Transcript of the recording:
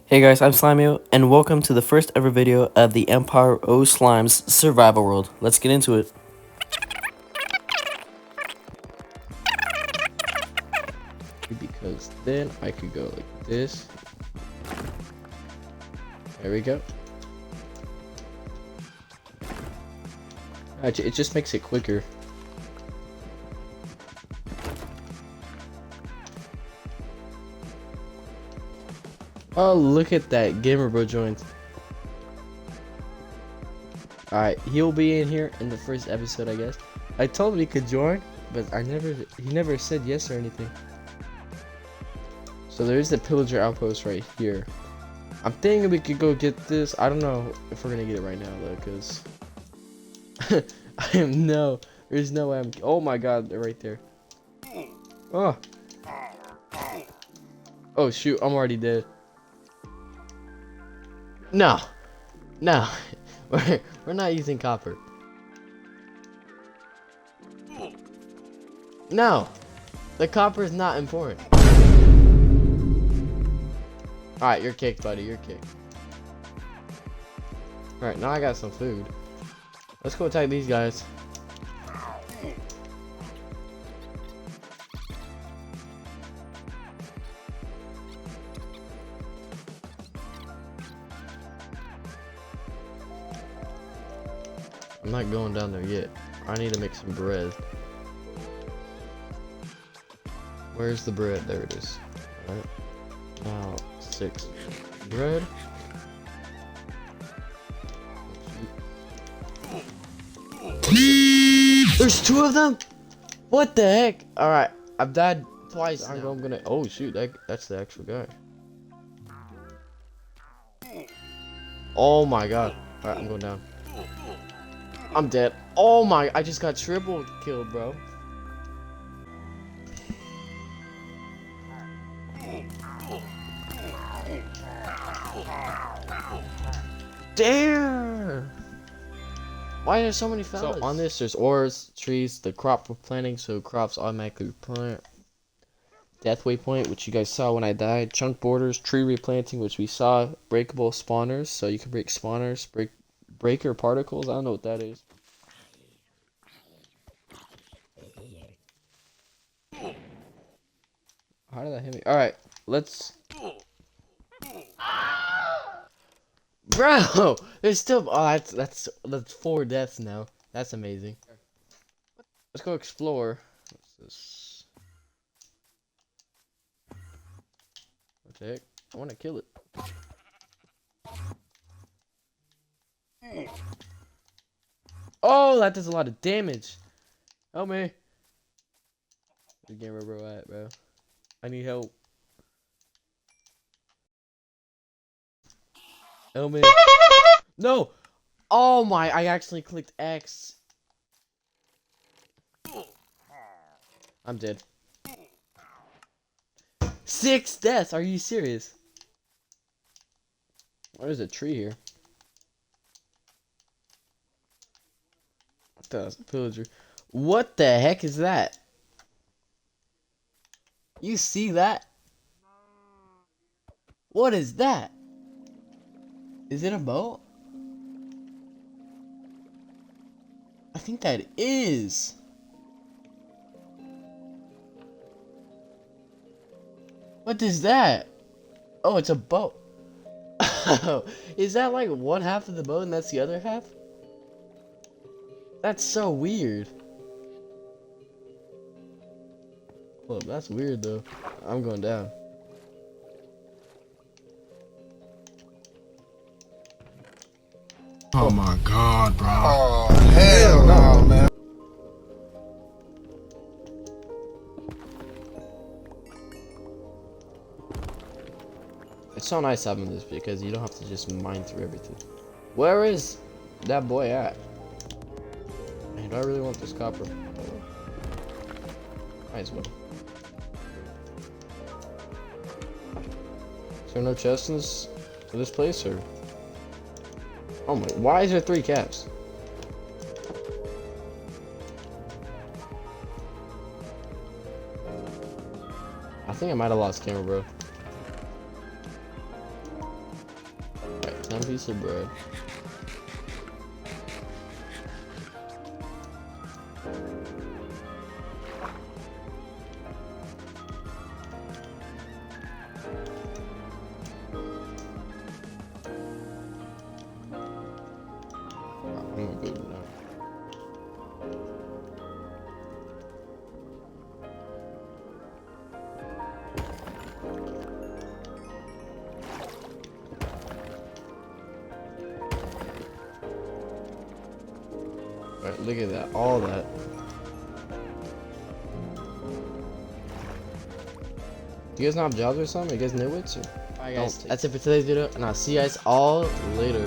Hey guys, I'm Slimeo, and welcome to the first ever video of the Empire O Slimes Survival World. Let's get into it. Because then I could go like this. There we go. It just makes it quicker. Oh, look at that Gamerbro joint. Alright, he'll be in here in the first episode, I guess. I told him he could join, but he never said yes or anything. So there's the pillager outpost right here. I'm thinking we could go get this. I don't know if we're gonna get it right now though, cause there's no way oh my god, they're right there. Oh. Oh shoot, I'm already dead. No. No. We're not using copper. No. The copper is not important. Alright, you're kicked, buddy. You're kicked. Alright, now I got some food. Let's go attack these guys. I'm not going down there yet. I need to make some bread. Where's the bread? There it is. Alright. Now, 6 bread. There's 2 of them? What the heck? Alright, I've died twice. I'm gonna. Oh shoot, that's the actual guy. Oh my god. Alright, I'm going down. I'm dead. Oh my, I just got triple killed, bro. Damn! Why are there so many fellas? So on this, there's ores, trees, the crop we're planting, so crops automatically plant. Death waypoint, which you guys saw when I died. Chunk borders, tree replanting, which we saw. Breakable spawners, so you can break spawners. Breaker particles, I don't know what that is. How did that hit me? Alright, let's... Bro! There's still... Oh, that's 4 deaths now. That's amazing. Let's go explore. What's this? What the heck? I want to kill it. Oh, that does a lot of damage. Help me. Where's Gamerbro at, bro? I need help. Help me. No! Oh my, I actually clicked X. I'm dead. 6 deaths, are you serious? There's a tree here. What the pillager? What the heck is that? You see that? What is that? Is it a boat? I think that is. What is that? Oh, it's a boat. Is that like one half of the boat and that's the other half? That's so weird. Hold up, that's weird though. I'm going down. Oh my god, bro. Oh, hell no, man. It's so nice having this because you don't have to just mine through everything. Where is that boy at? Man, do I really want this copper? Might as well. Is there no chests in this place or? Oh my, why is there 3 caps? I think I might have lost camera, bro. 10 pieces of bread. I'm gonna go do that. Alright, look at that, all that. Do you guys not have jobs or something? You guys nitwits? Alright guys, that's it for today's video, and I'll see you guys all later.